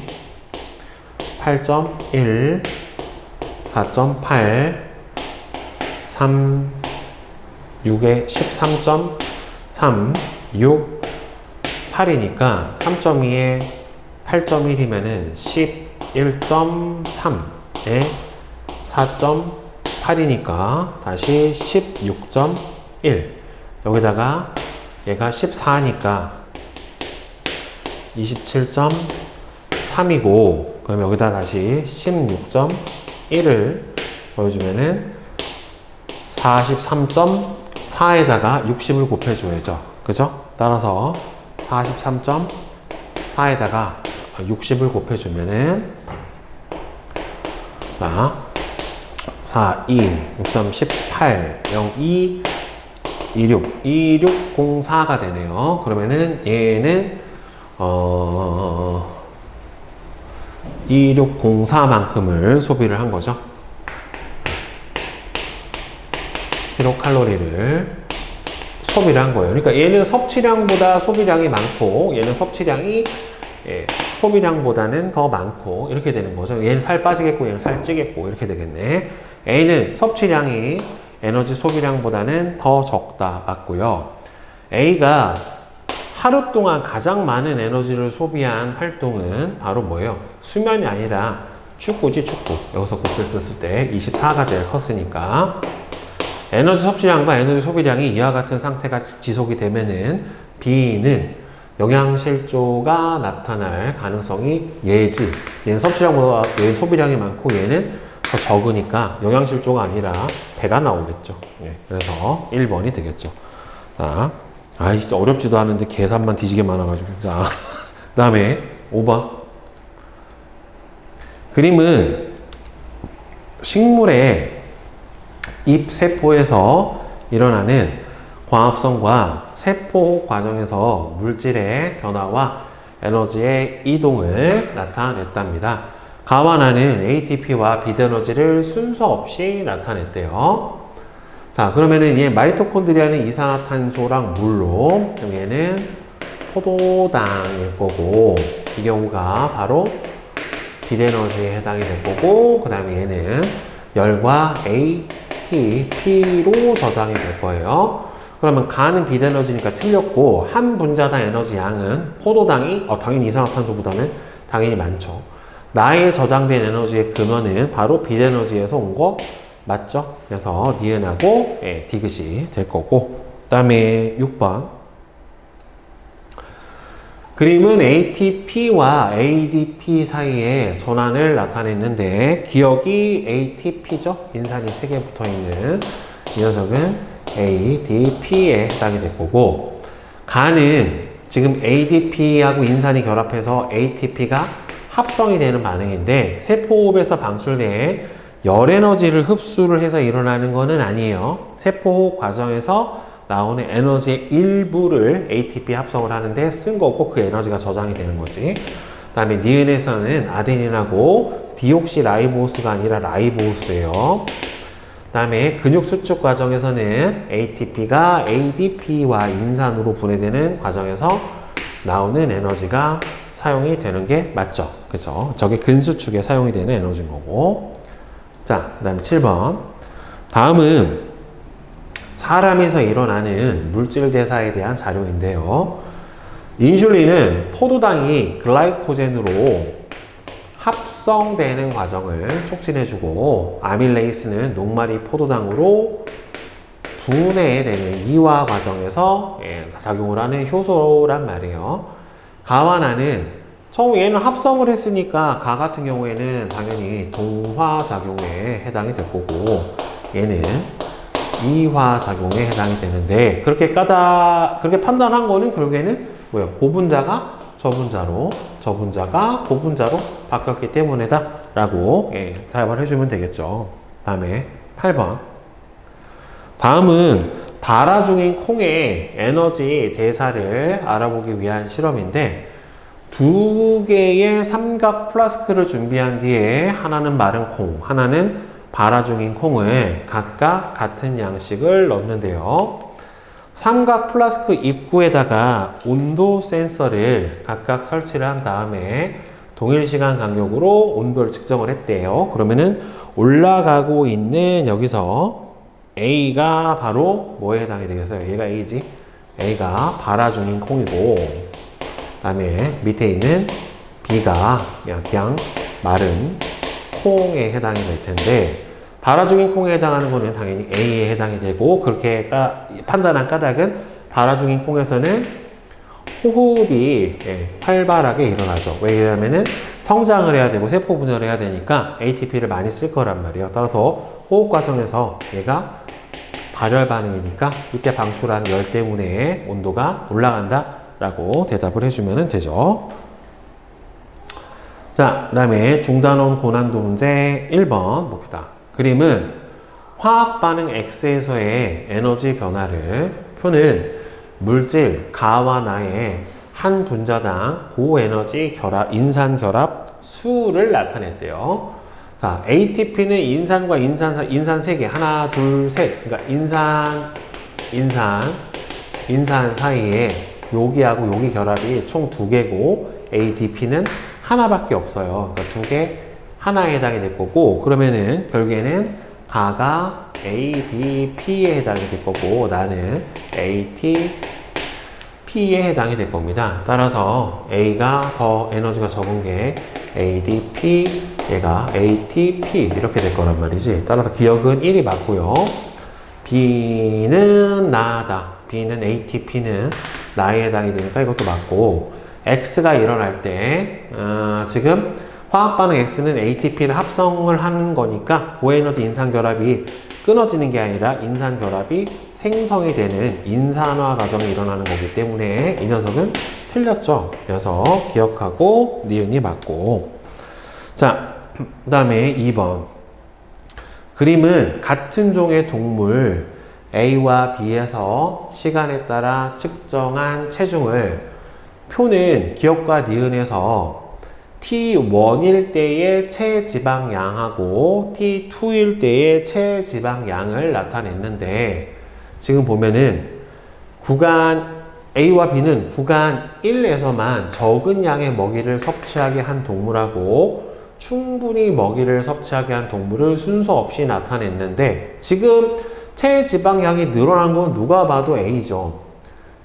8.1 4.8 3 6에 13.3 6 8이니까 3.2에 8.1이면은 11.3에 4.8이니까 다시 16.1 여기다가 얘가 14니까 27.3이고 그럼 여기다 다시 16.1을 더해주면은 43.4에다가 60을 곱해줘야죠. 그죠? 따라서 43.4에다가 60을 곱해주면은 자 4, 2, 6, 3, 18, 0, 2, 26, 2604가 되네요. 그러면은 얘는 2604만큼을 소비를 한 거죠. 킬로칼로리를 소비를 한 거예요. 그러니까 얘는 섭취량보다 소비량이 많고 얘는 섭취량이 소비량보다는 더 많고 이렇게 되는 거죠. 얘는 살 빠지겠고 얘는 살 찌겠고 이렇게 되겠네. A는 섭취량이 에너지 소비량보다는 더 적다 맞고요. A가 하루 동안 가장 많은 에너지를 소비한 활동은 바로 뭐예요? 수면이 아니라 축구지 축구. 여기서 곱했었을 때 24가 제일 컸으니까 에너지 섭취량과 에너지 소비량이 이와 같은 상태가 지속이 되면은 B는 영양실조가 나타날 가능성이 얘지. 얘는 섭취량보다 얘 소비량이 많고 얘는 더 적으니까 영양실조가 아니라 배가 나오겠죠. 예, 그래서 1번이 되겠죠. 자, 진짜 어렵지도 않은데 계산만 뒤지게 많아가지고. 자, 그 다음에 5번. 그림은 식물의 잎세포에서 일어나는 광합성과 세포 과정에서 물질의 변화와 에너지의 이동을 나타냈답니다. 가와나는 ATP와 비대에너지를 순서 없이 나타냈대요. 자, 그러면은 얘 마이토콘드리아는 이산화탄소랑 물로, 그럼 얘는 포도당일 거고, 이 경우가 바로 비대에너지에 해당이 될 거고, 그 다음에 얘는 열과 ATP로 저장이 될 거예요. 그러면 가는 비대에너지니까 틀렸고, 한 분자당 에너지 양은 포도당이, 당연히 이산화탄소보다는 당연히 많죠. 나의 저장된 에너지의 근원은 바로 비대에너지에서 온 거 맞죠? 그래서 니은하고 디귿이 될 거고 그 다음에 6번 그림은 ATP와 ADP 사이에 전환을 나타냈는데 기억이 ATP죠. 인산이 3개 붙어있는 이 녀석은 ADP에 해당이 될 거고, 간은 지금 ADP하고 인산이 결합해서 ATP가 합성이 되는 반응인데 세포호흡에서 방출된 열에너지를 흡수를 해서 일어나는 것은 아니에요. 세포호흡 과정에서 나오는 에너지의 일부를 ATP 합성을 하는데 쓴 거고 그 에너지가 저장이 되는 거지. 그 다음에 니은에서는 아데닌하고 디옥시라이보스가 아니라 라이보스예요. 그 다음에 근육 수축 과정에서는 ATP가 ADP와 인산으로 분해되는 과정에서 나오는 에너지가 사용이 되는 게 맞죠. 그죠? 저게 근수축에 사용이 되는 에너지인 거고. 자, 그 다음에 7번. 다음은 사람에서 일어나는 물질 대사에 대한 자료인데요. 인슐린은 포도당이 글라이코젠으로 합성되는 과정을 촉진해주고, 아밀레이스는 녹말이 포도당으로 분해되는 이화 과정에서 작용을 하는 효소란 말이에요. 가와 나는 얘는 합성을 했으니까 가 같은 경우에는 당연히 동화작용에 해당이 될 거고, 얘는 이화작용에 해당이 되는데, 그렇게 판단한 거는 결국에는 뭐예요? 고분자가 저분자로, 저분자가 고분자로 바뀌었기 때문이다 라고 답을 해주면 되겠죠. 다음에 8번. 다음은 발화 중인 콩의 에너지 대사를 알아보기 위한 실험인데, 2개의 삼각 플라스크를 준비한 뒤에 하나는 마른 콩, 하나는 발화 중인 콩을 각각 같은 양식을 넣는데요. 삼각 플라스크 입구에다가 온도 센서를 각각 설치를 한 다음에 동일 시간 간격으로 온도를 측정을 했대요. 그러면은 올라가고 있는 여기서 A가 바로 뭐에 해당이 되겠어요? 얘가 A지? A가 발화 중인 콩이고, 그 다음에 밑에 있는 B가 그냥 마른 콩에 해당이 될 텐데, 발화 중인 콩에 해당하는 거는 당연히 A에 해당이 되고, 그렇게 판단한 까닭은 발화 중인 콩에서는 호흡이 활발하게 일어나죠. 왜냐하면은 성장을 해야 되고 세포 분열을 해야 되니까 ATP를 많이 쓸 거란 말이에요. 따라서 호흡 과정에서 얘가 발열 반응이니까 이때 방출하는 열 때문에 온도가 올라간다 라고 대답을 해주면 되죠. 자, 그 다음에 중단원 고난도 문제 1번 봅시다. 그림은 화학 반응 X에서의 에너지 변화를 표는 물질 가와 나의 한 분자당 고에너지 인산 결합 수를 나타냈대요. 자, ATP는 인산 3개, 하나, 둘, 셋. 그러니까 인산 사이에 여기하고 여기 결합이 총 2개고, ADP는 하나밖에 없어요. 그러니까 2개, 하나에 해당이 될 거고, 그러면은 결국에는 가가 ADP에 해당이 될 거고, 나는 ATP에 해당이 될 겁니다. 따라서 A가 더 에너지가 적은 게 ADP, 얘가 ATP 이렇게 될 거란 말이지. 따라서 기억은 1이 맞고요. B는 나다. B는 ATP는 나에 해당이 되니까 이것도 맞고, X가 일어날 때 지금 화학 반응 X는 ATP를 합성을 하는 거니까 고에너지 인산 결합이 끊어지는 게 아니라 인산 결합이 생성이 되는 인산화 과정이 일어나는 거기 때문에 이 녀석은 틀렸죠. 그래서 기억하고 니은이 맞고. 자, 그 다음에 2번. 그림은 같은 종의 동물 A와 B에서 시간에 따라 측정한 체중을 표는 기억과 니은에서 T1일 때의 체지방량하고 T2일 때의 체지방량을 나타냈는데, 지금 보면은 구간 A와 B는 구간 1에서만 적은 양의 먹이를 섭취하게 한 동물하고 충분히 먹이를 섭취하게 한 동물을 순서 없이 나타냈는데, 지금 체지방량이 늘어난 건 누가 봐도 A죠.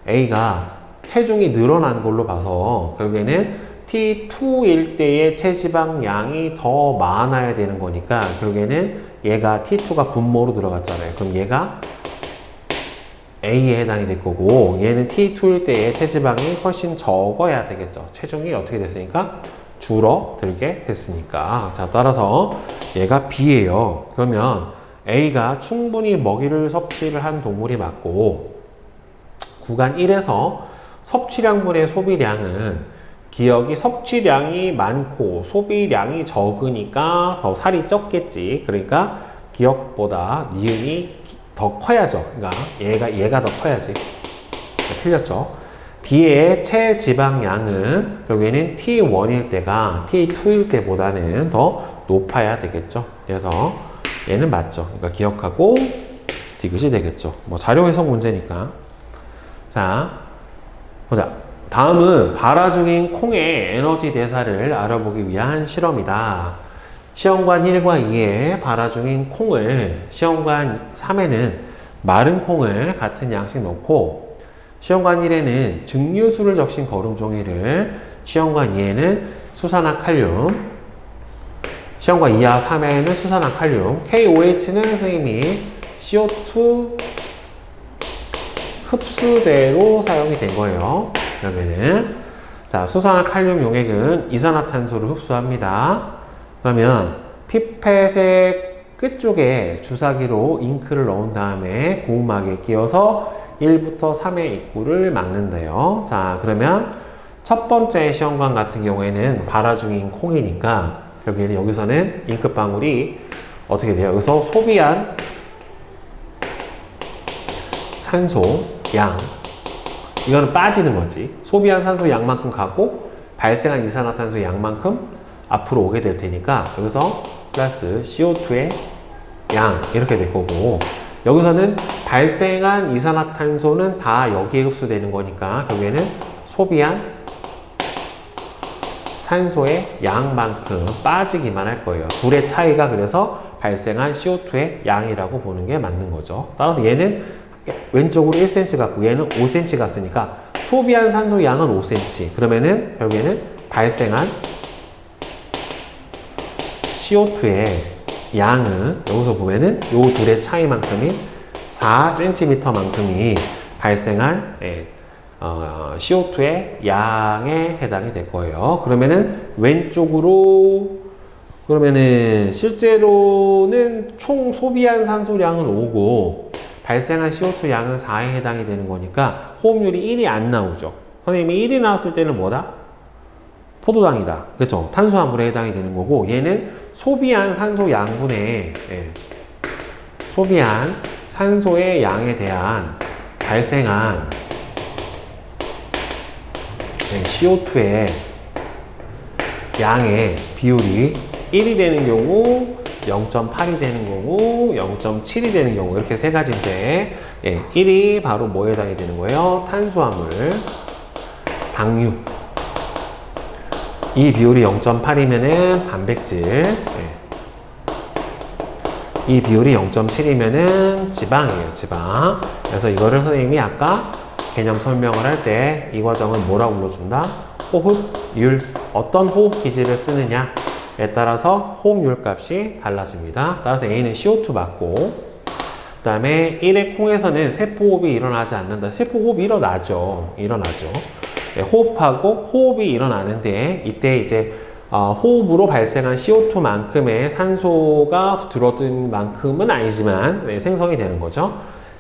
A가 체중이 늘어난 걸로 봐서 결국에는 T2일 때의 체지방량이 더 많아야 되는 거니까 결국에는 얘가 T2가 분모로 들어갔잖아요. 그럼 얘가 A에 해당이 될 거고, 얘는 T2일 때의 체지방이 훨씬 적어야 되겠죠. 체중이 어떻게 됐으니까? 줄어들게 됐으니까. 자, 따라서 얘가 B예요. 그러면 A가 충분히 먹이를 섭취를 한 동물이 맞고, 구간 1에서 섭취량분의 소비량은 기억이 섭취량이 많고 소비량이 적으니까 더 살이 쪘겠지. 그러니까 기억보다 니은이 더 커야죠. 그러니까 얘가 더 커야지. 틀렸죠. B의 체지방량은 여기는 T1일 때가 T2일 때보다는 더 높아야 되겠죠. 그래서 얘는 맞죠. 그러니까 기억하고 디귿이 되겠죠. 뭐 자료 해석 문제니까. 자, 보자. 다음은 발화 중인 콩의 에너지 대사를 알아보기 위한 실험이다. 시험관 1과 2에 발화 중인 콩을, 시험관 3에는 마른 콩을 같은 양씩 넣고, 시험관 1에는 증류수를 적신 거름 종이를, 시험관 2에는 수산화칼륨, 시험관 2와 3에는 수산화칼륨, KOH는 선생님이 CO2 흡수제로 사용이 된 거예요. 그러면은, 자, 수산화칼륨 용액은 이산화탄소를 흡수합니다. 그러면 피펫의 끝쪽에 주사기로 잉크를 넣은 다음에 고음막에 끼워서 1부터 3의 입구를 막는데요. 자, 그러면 첫 번째 시험관 같은 경우에는 발화 중인 콩이니까 결국에는 여기서는 잉크방울이 어떻게 돼요? 여기서 소비한 산소 양, 이거는 빠지는 거지. 소비한 산소 양만큼 가고 발생한 이산화탄소 양만큼 앞으로 오게 될 테니까 여기서 플러스 CO2의 양 이렇게 될 거고, 여기서는 발생한 이산화탄소는 다 여기에 흡수되는 거니까 결국에는 소비한 산소의 양만큼 빠지기만 할 거예요. 둘의 차이가 그래서 발생한 CO2의 양이라고 보는 게 맞는 거죠. 따라서 얘는 왼쪽으로 1cm 갔고 얘는 5cm 갔으니까 소비한 산소 양은 5cm. 그러면은 결국에는 발생한 CO2의 양은 여기서 보면은 요 둘의 차이만큼인 4cm만큼이 발생한 CO2의 양에 해당이 될 거예요. 그러면은 왼쪽으로, 그러면은 실제로는 총 소비한 산소량은 5고 발생한 CO2 양은 4에 해당이 되는 거니까 호흡률이 1이 안 나오죠. 선생님이 1이 나왔을 때는 뭐다? 포도당이다. 그렇죠? 탄수화물에 해당이 되는 거고, 얘는 소비한 산소 양분의 소비한 산소의 양에 대한 발생한 CO2의 양의 비율이 1이 되는 경우, 0.8이 되는 경우, 0.7이 되는 경우, 이렇게 세 가지인데, 1이 바로 뭐에 해당이 되는 거예요? 탄수화물, 당류. 이 비율이 0.8이면은 단백질, 이 비율이 0.7이면은 지방이에요, 지방. 그래서 이거를 선생님이 아까 개념 설명을 할 때 이 과정을 뭐라고 불러준다? 호흡율. 어떤 호흡 기질을 쓰느냐에 따라서 호흡율 값이 달라집니다. 따라서 A는 CO2 맞고, 그 다음에 1의 콩에서는 세포호흡이 일어나지 않는다. 세포호흡이 일어나죠. 호흡하고 호흡이 일어나는데, 이때 이제 호흡으로 발생한 CO2만큼의 산소가 줄어든 만큼은 아니지만 생성이 되는 거죠.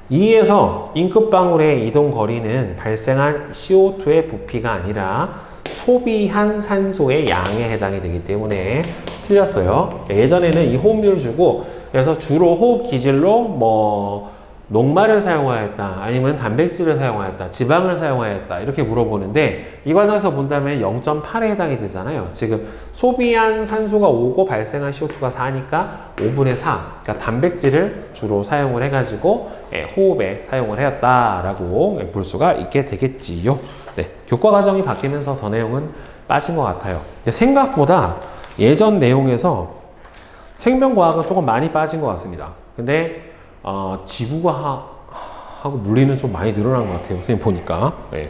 2에서 잉크방울의 이동 거리는 발생한 CO2의 부피가 아니라 소비한 산소의 양에 해당이 되기 때문에 틀렸어요. 예전에는 이 호흡률을 주고, 그래서 주로 호흡 기질로 뭐 녹말을 사용하였다, 아니면 단백질을 사용하였다, 지방을 사용하였다, 이렇게 물어보는데, 이 과정에서 본다면 0.8에 해당이 되잖아요. 지금 소비한 산소가 5고 발생한 CO2가 4니까 5분의 4, 그러니까 단백질을 주로 사용을 해가지고 호흡에 사용을 하였다라고 볼 수가 있게 되겠지요. 네, 교과 과정이 바뀌면서 더 내용은 빠진 것 같아요. 생각보다 예전 내용에서 생명과학은 조금 많이 빠진 것 같습니다. 근데 지구과학하고 물리는 좀 많이 늘어난 것 같아요. 선생님 보니까. 네.